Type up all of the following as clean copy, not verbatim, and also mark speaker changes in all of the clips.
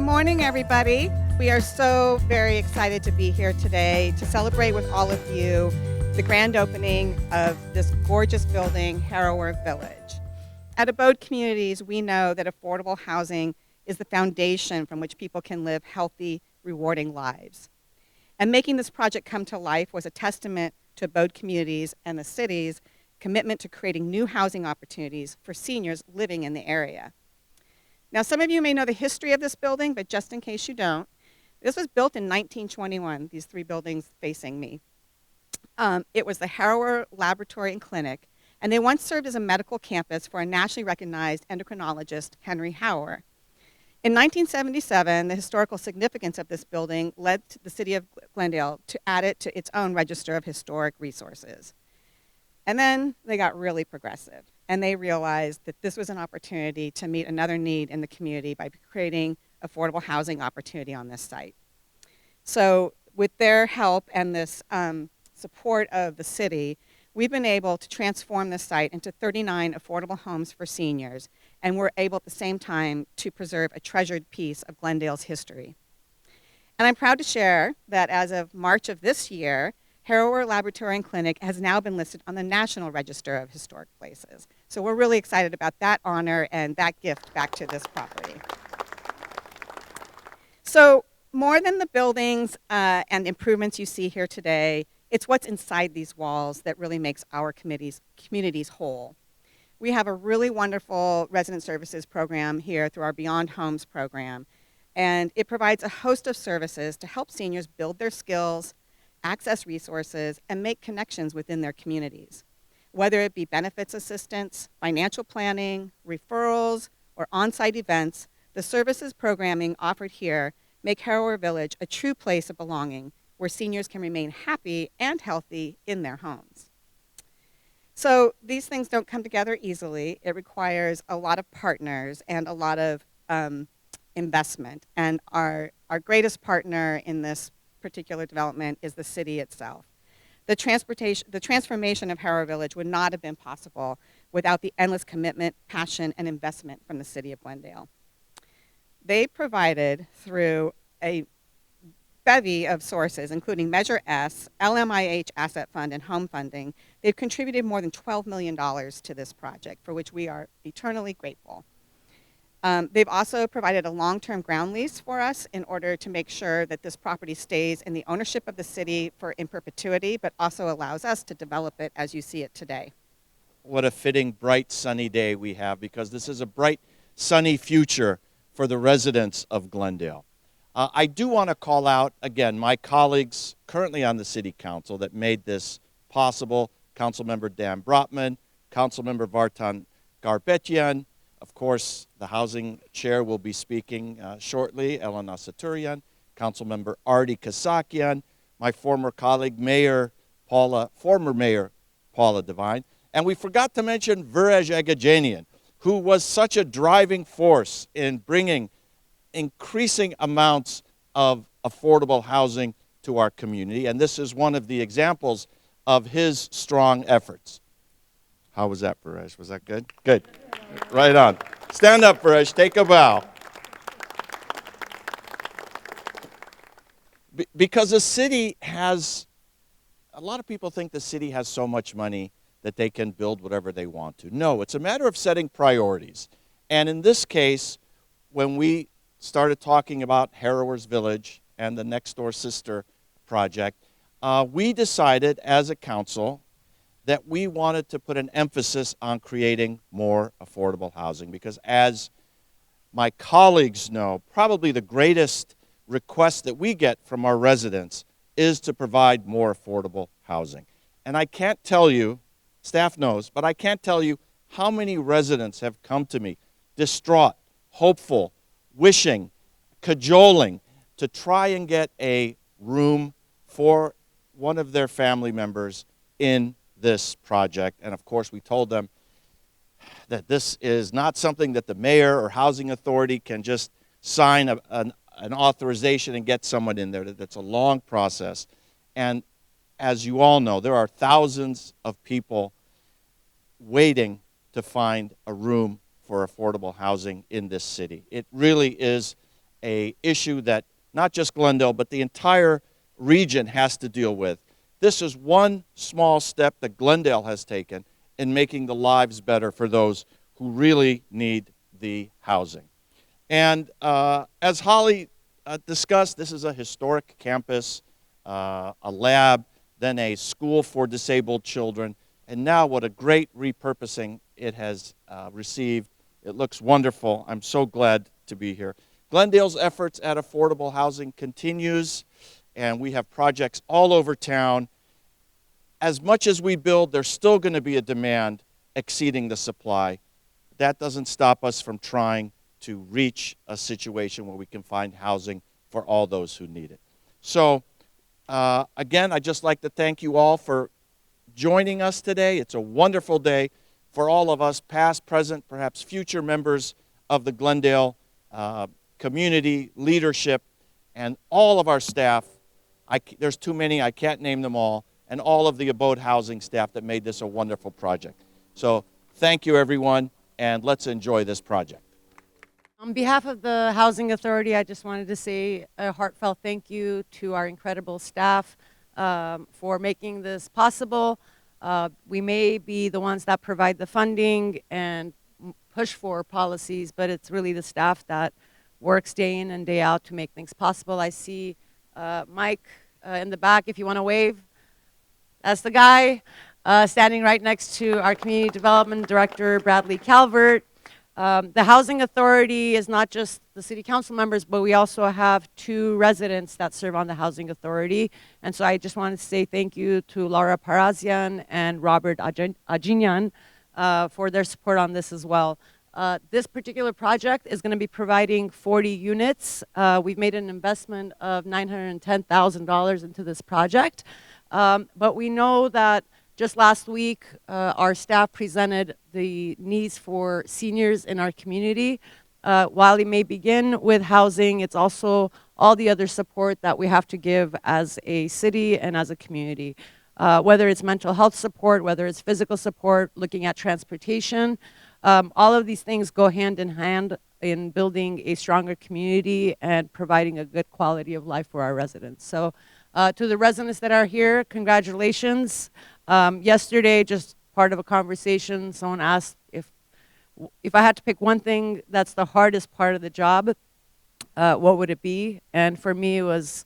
Speaker 1: morning, everybody. We are so very excited to be here today to celebrate with all of you the grand opening of this gorgeous building, Harrower Village. At Abode Communities, we know that affordable housing is the foundation from which people can live healthy, rewarding lives. And making this project come to life was a testament to Abode Communities and the city's commitment to creating new housing opportunities for seniors living in the area. Now, some of you may know the history of this building, but just in case you don't, this was built in 1921, these three buildings facing me. It was the Harrower Laboratory and Clinic, and they once served as a medical campus for a nationally recognized endocrinologist, Henry Harrower. In 1977, the historical significance of this building led to the city of Glendale to add it to its own register of historic resources. And then they got really progressive, and they realized that this was an opportunity to meet another need in the community by creating affordable housing opportunity on this site. So with their help and this support of the city, we've been able to transform this site into 39 affordable homes for seniors, and we're able at the same time to preserve a treasured piece of Glendale's history. And I'm proud to share that as of March of this year, Harrower Laboratory and Clinic has now been listed on the National Register of Historic Places. So we're really excited about that honor and that gift back to this property. So more than the buildings and improvements you see here today, it's what's inside these walls that really makes our communities whole. We have a really wonderful resident services program here through our Beyond Homes program, and it provides a host of services to help seniors build their skills, access resources, and make connections within their communities. Whether it be benefits assistance, financial planning, referrals, or on-site events, the services programming offered here make Harrower Village a true place of belonging where seniors can remain happy and healthy in their homes. So these things don't come together easily. It requires a lot of partners and a lot of investment. And our greatest partner in this particular development is the city itself. The transformation of Harrower Village would not have been possible without the endless commitment, passion, and investment from the city of Glendale. They provided through a bevy of sources, including Measure S, LMIH Asset Fund, and home funding. They've contributed more than $12 million to this project, for which we are eternally grateful. They've also provided a long-term ground lease for us in order to make sure that this property stays in the ownership of the city in perpetuity, but also allows us to develop it as you see it today.
Speaker 2: What a fitting, bright, sunny day we have, because this is a bright, sunny future for the residents of Glendale. I do want to call out, again, my colleagues currently on the City Council that made this possible. Councilmember Dan Brotman, Councilmember Vartan Garbetian. Of course, the Housing Chair will be speaking shortly, Elena Saturian, Councilmember Artie Kasakian, my former colleague, former Mayor Paula Devine. And we forgot to mention Virej Agajanian, who was such a driving force in bringing increasing amounts of affordable housing to our community. And this is one of the examples of his strong efforts. How was that, Virej? Was that good? Good. Right on. Stand up, Virej. Take a bow. Because the city has, a lot of people think the city has so much money that they can build whatever they want to. No, it's a matter of setting priorities. And in this case, when we started talking about Harrower's Village and the next door sister project, we decided as a council that we wanted to put an emphasis on creating more affordable housing, because as my colleagues know, probably the greatest request that we get from our residents is to provide more affordable housing. And I can't tell you, staff knows, but I can't tell you how many residents have come to me distraught, hopeful, wishing, cajoling to try and get a room for one of their family members in this project. And of course, we told them that this is not something that the mayor or housing authority can just sign an authorization and get someone in there. That's a long process. And as you all know, there are thousands of people waiting to find a room for affordable housing in this city. It really is a issue that not just Glendale, but the entire region has to deal with. This is one small step that Glendale has taken in making the lives better for those who really need the housing. And as Holly discussed, this is a historic campus, a lab, then a school for disabled children, and now what a great repurposing it has received. It looks wonderful. I'm so glad to be here. Glendale's efforts at affordable housing continues, and we have projects all over town. As much as we build, there's still going to be a demand exceeding the supply. That doesn't stop us from trying to reach a situation where we can find housing for all those who need it. So, again, I'd just like to thank you all for joining us today. It's a wonderful day for all of us, past, present, perhaps future members of the Glendale community, leadership, and all of our staff. There's too many, I can't name them all, and all of the abode housing staff that made this a wonderful project. So thank you, everyone, and let's enjoy this project.
Speaker 3: On behalf of the Housing Authority, I just wanted to say a heartfelt thank you to our incredible staff for making this possible. We may be the ones that provide the funding and push for policies, but it's really the staff that works day in and day out to make things possible. I see Mike in the back, if you want to wave. That's the guy standing right next to our Community Development Director, Bradley Calvert. The Housing Authority is not just the City Council members, but we also have 2 residents that serve on the Housing Authority. And so I just wanted to say thank you to Laura Parazian and Robert Ajinyan for their support on this as well. This particular project is going to be providing 40 units. We've made an investment of $910,000 into this project. But we know that just last week, our staff presented the needs for seniors in our community. While it may begin with housing, it's also all the other support that we have to give as a city and as a community. Whether it's mental health support, whether it's physical support, looking at transportation, all of these things go hand in hand in building a stronger community and providing a good quality of life for our residents. So to the residents that are here, congratulations. Yesterday, just part of a conversation, someone asked if I had to pick one thing that's the hardest part of the job, what would it be? And for me, it was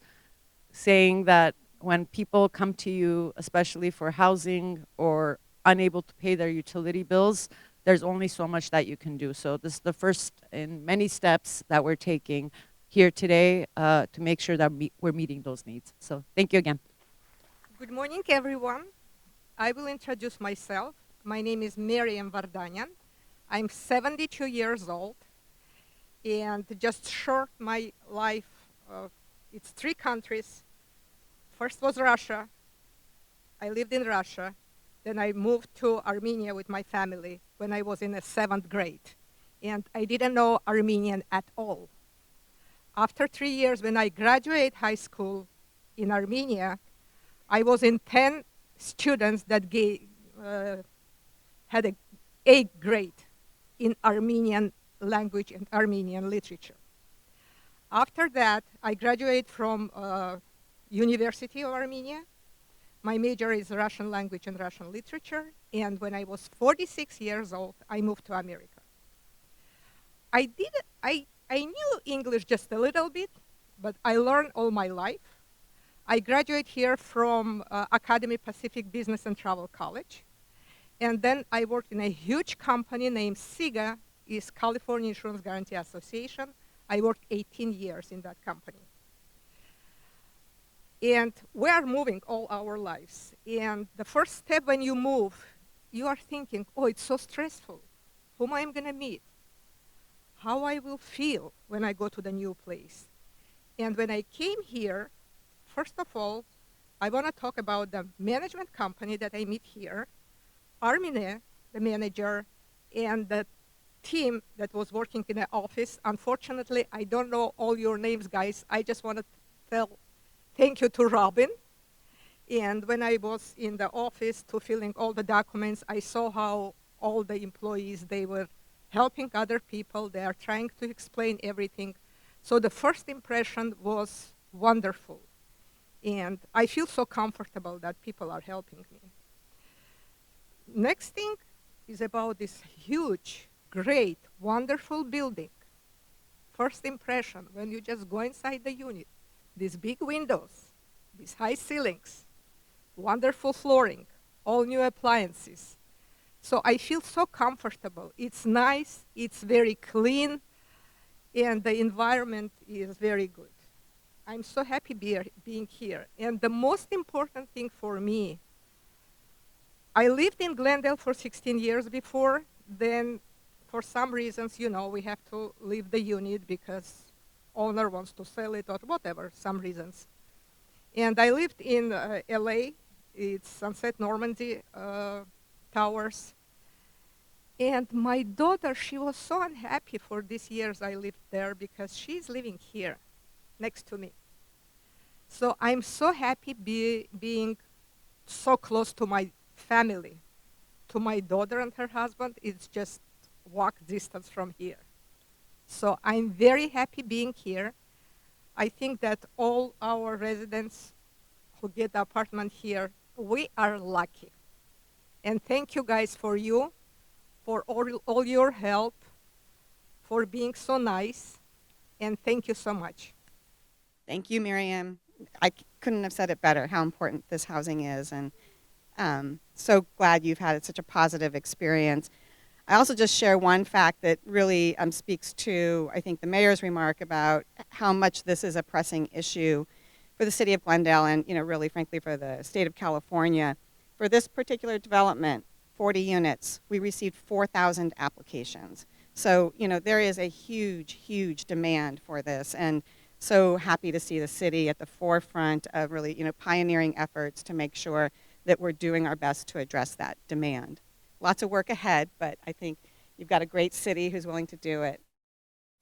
Speaker 3: saying that when people come to you, especially for housing or unable to pay their utility bills, there's only so much that you can do. So this is the first in many steps that we're taking here today to make sure that we're meeting those needs. So thank you again.
Speaker 4: Good morning, everyone. I will introduce myself. My name is Miriam Vardanyan. I'm 72 years old, and just short my life, it's 3 countries. First was Russia. I lived in Russia. Then I moved to Armenia with my family when I was in the 7th grade, and I didn't know Armenian at all. After 3 years, when I graduated high school in Armenia, I was in 10 students that had an 8th grade in Armenian language and Armenian literature. After that, I graduated from University of Armenia. My major is Russian language and Russian literature, and when I was 46 years old, I moved to America. I knew English just a little bit, but I learned all my life. I graduated here from Academy Pacific Business and Travel College. And then I worked in a huge company named SIGA, is California Insurance Guarantee Association. I worked 18 years in that company. And we are moving all our lives. And the first step when you move, you are thinking, oh, it's so stressful. Whom I'm going to meet? How I will feel when I go to the new place? And when I came here, first of all, I want to talk about the management company that I meet here, Armine, the manager, and the team that was working in the office. Unfortunately, I don't know all your names, guys. I just want to tell thank you to Robin. And when I was in the office to filling all the documents, I saw how all the employees, they were helping other people. They are trying to explain everything. So the first impression was wonderful. And I feel so comfortable that people are helping me. Next thing is about this huge, great, wonderful building. First impression, when you just go inside the unit, these big windows, these high ceilings, wonderful flooring, all new appliances. So I feel so comfortable. It's nice, it's very clean, and the environment is very good. I'm so happy being here. And the most important thing for me, I lived in Glendale for 16 years before. Then, for some reasons, you know, we have to leave the unit because owner wants to sell it or whatever, some reasons. And I lived in LA. It's Sunset Normandy Towers. And my daughter, she was so unhappy for these years I lived there because she's living here next to me. So I'm so happy being so close to my family. To my daughter and her husband, it's just walk distance from here. So I'm very happy being here. I think that all our residents who get the apartment here, we are lucky. And thank you guys for all your help, for being so nice, and thank you so much.
Speaker 1: Thank you, Miriam. I couldn't have said it better, how important this housing is, and so glad you've had such a positive experience. I also just share one fact that really speaks to, I think, the mayor's remark about how much this is a pressing issue for the city of Glendale and, you know, really, frankly, for the state of California. For this particular development, 40 units, we received 4,000 applications. So, you know, there is a huge, huge demand for this, and so happy to see the city at the forefront of really, you know, pioneering efforts to make sure that we're doing our best to address that demand. Lots of work ahead, but I think you've got a great city who's willing to do it.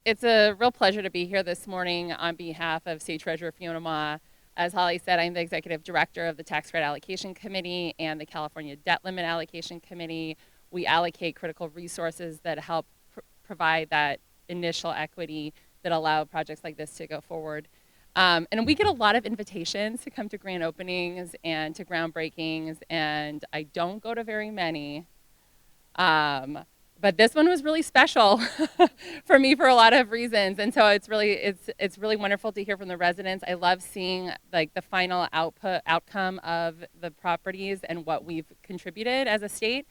Speaker 5: It's a real pleasure to be here this morning on behalf of State Treasurer Fiona Ma. As Holly said, I'm the Executive Director of the Tax Credit Allocation Committee and the California Debt Limit Allocation Committee. We allocate critical resources that help provide that initial equity that allow projects like this to go forward. And we get a lot of invitations to come to grand openings and to groundbreakings, and I don't go to very many. But this one was really special for me for a lot of reasons, and so it's really wonderful to hear from the residents. I love seeing like the final outcome of the properties and what we've contributed as a state.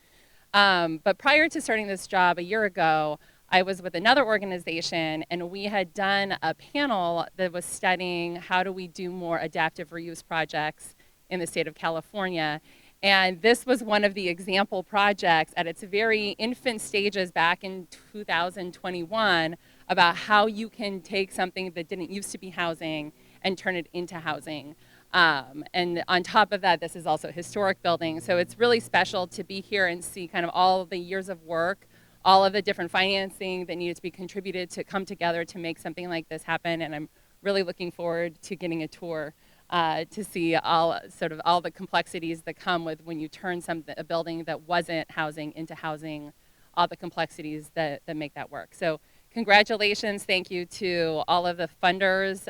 Speaker 5: But prior to starting this job a year ago, I was with another organization, and we had done a panel that was studying how do we do more adaptive reuse projects in the state of California. And this was one of the example projects at its very infant stages back in 2021 about how you can take something that didn't used to be housing and turn it into housing. And on top of that, this is also a historic building. So it's really special to be here and see kind of all of the years of work, all of the different financing that needed to be contributed to come together to make something like this happen. And I'm really looking forward to getting a tour to see all the complexities that come with when you turn a building that wasn't housing into housing, all the complexities that make that work. So congratulations, thank you to all of the funders,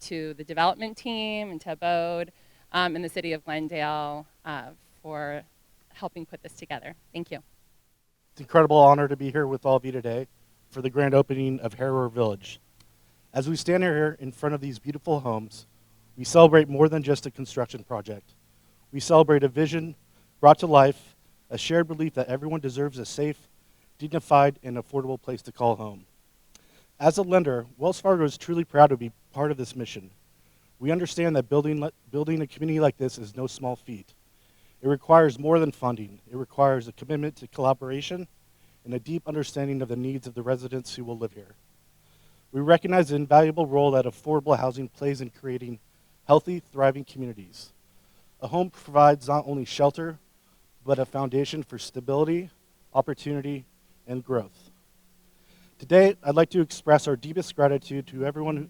Speaker 5: to the development team, and to Abode, and the city of Glendale for helping put this together. Thank you.
Speaker 6: It's an incredible honor to be here with all of you today for the grand opening of Harrower Village. As we stand here in front of these beautiful homes, we celebrate more than just a construction project. We celebrate a vision brought to life, a shared belief that everyone deserves a safe, dignified, and affordable place to call home. As a lender, Wells Fargo is truly proud to be part of this mission. We understand that building a community like this is no small feat. It requires more than funding. It requires a commitment to collaboration and a deep understanding of the needs of the residents who will live here. We recognize the invaluable role that affordable housing plays in creating healthy, thriving communities. A home provides not only shelter, but a foundation for stability, opportunity, and growth. Today, I'd like to express our deepest gratitude to everyone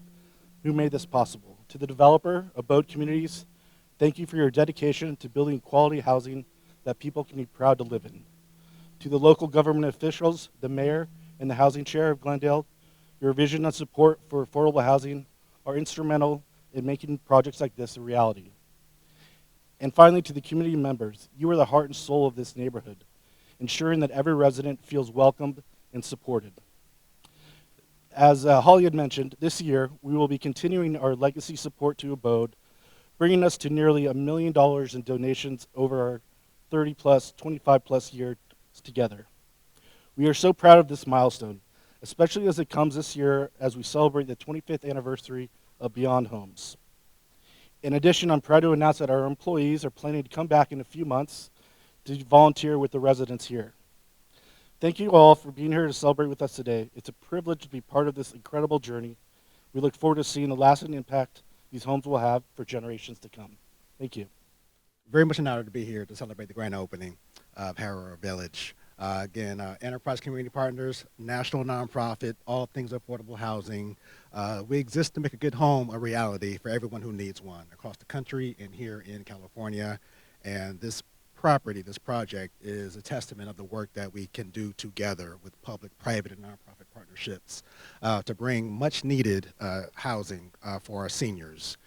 Speaker 6: who made this possible. To the developer, Abode Communities, thank you for your dedication to building quality housing that people can be proud to live in. To the local government officials, the mayor, and the housing chair of Glendale, Your vision and support for affordable housing are instrumental in making projects like this a reality. And finally, to the community members, you are the heart and soul of this neighborhood, ensuring that every resident feels welcomed and supported. As Holly had mentioned, this year we will be continuing our legacy support to Abode, bringing us to nearly $1 million in donations over our 30 plus, 25 plus years together. We are so proud of this milestone, especially as it comes this year as we celebrate the 25th anniversary of Beyond Homes. In addition, I'm proud to announce that our employees are planning to come back in a few months to volunteer with the residents here. Thank you all for being here to celebrate with us today. It's a privilege to be part of this incredible journey. We look forward to seeing the lasting impact these homes will have for generations to come. Thank you.
Speaker 7: Very much an honor to be here to celebrate the grand opening of Harrower Village. Again, Enterprise Community Partners, national nonprofit, all things affordable housing. We exist to make a good home a reality for everyone who needs one across the country and here in California. And this property, this project, is a testament of the work that we can do together with public, private, and nonprofit partnerships to bring much needed housing for our seniors.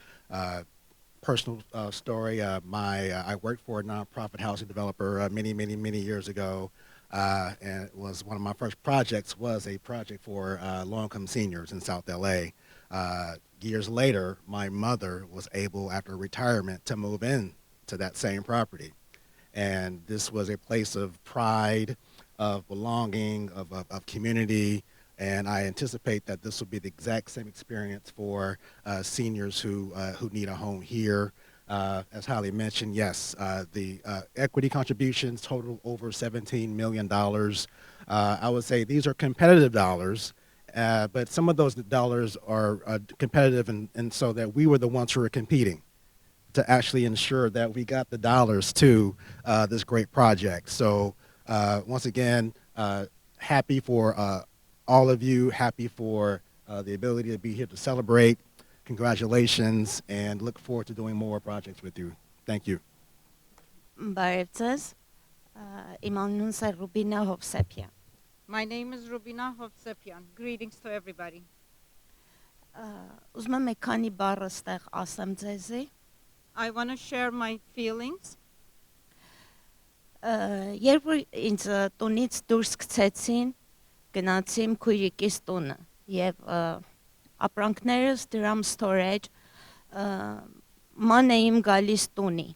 Speaker 7: Personal story, I worked for a nonprofit housing developer many years ago, and it was one of my first projects was a project for low-income seniors in South LA. Years later, my mother was able, after retirement, to move in to that same property. And this was a place of pride, of belonging, of community, and I anticipate that this will be the exact same experience for seniors who need a home here. As Holly mentioned, yes, the equity contributions total over $17 million. I would say these are competitive dollars, but some of those dollars are competitive and so that we were the ones who were competing to actually ensure that we got the dollars to this great project. So once again, happy for all of you, happy for the ability to be here to celebrate. Congratulations, and look forward to doing more projects with you. Thank you.
Speaker 8: Բարևձեզ, իմ անունս է Ռուբինա Հովսեփյան։
Speaker 4: My name is Rubina Hovsepian. Greetings to everybody.
Speaker 8: Ուզում եմ մի քանի բառ ստեղ ասեմ ձեզի։
Speaker 4: I want to share my feelings.
Speaker 8: Երբ որ ինձ տունից դուրս գցեցին, գնացի իմ քույրիկիս տունը եւ ապրանքներս դրամ storage ման էիմ գալիս տունի։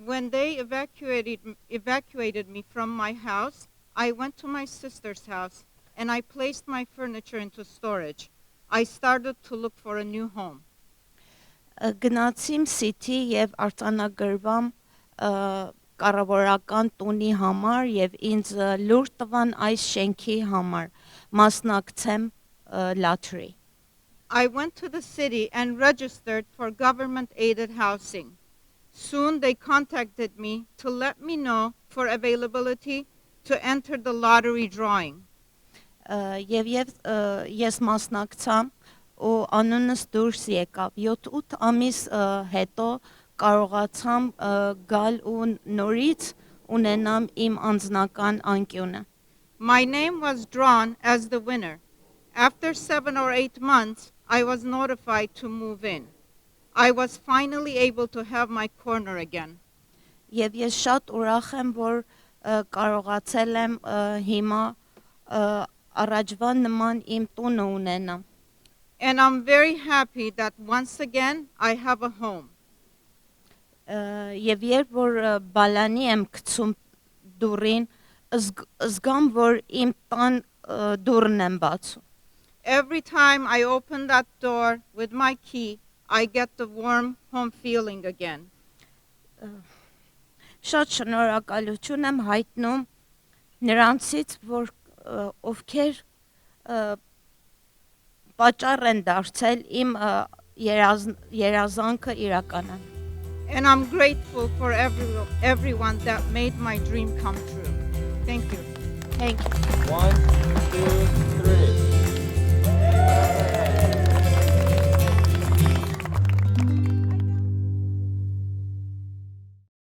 Speaker 4: When they evacuated me from my house, I went to my sister's house and I placed my furniture into storage. I started to look for a new home.
Speaker 8: Գնացիմ City եւ արտանագրվամ կառավարական տունի համար եւ ինձ լուր տվան այս շենքի համար մասնակցեմ lottery.
Speaker 4: I went to the city and registered for government-aided housing. Soon they contacted me to let me know for availability to enter the lottery drawing.
Speaker 8: Եվ ես մասնակցամ ու անունս դուրս եկավ 7-8 ամիս հետո կարողացամ գալ ու նորից ունենամ իմ անձնական անկյունը.
Speaker 4: My name was drawn as the winner. After 7 or 8 months, I was notified to move in. I was finally able to have my corner again.
Speaker 8: Եվ ես շատ ուրախ եմ, որ կարողացել եմ հիմա առաջվա նման իմ տունը ունենամ.
Speaker 4: And I'm very happy that once again I have a home.
Speaker 8: Եվ երբ որ բալանի եմ գցում դուրին, զգամ, որ իմ տան դուրն եմ բացում.
Speaker 4: Every time I open that door with my key, I get the warm home feeling again.
Speaker 8: Շատ շնորհակալություն եմ հայտնում նրանցից, որ ովքեր պատճառ են դարձել իմ երազանքը իրականան.
Speaker 4: And I'm grateful for everyone that made my dream come true. Thank you.
Speaker 8: Thank you.
Speaker 2: 1, 2,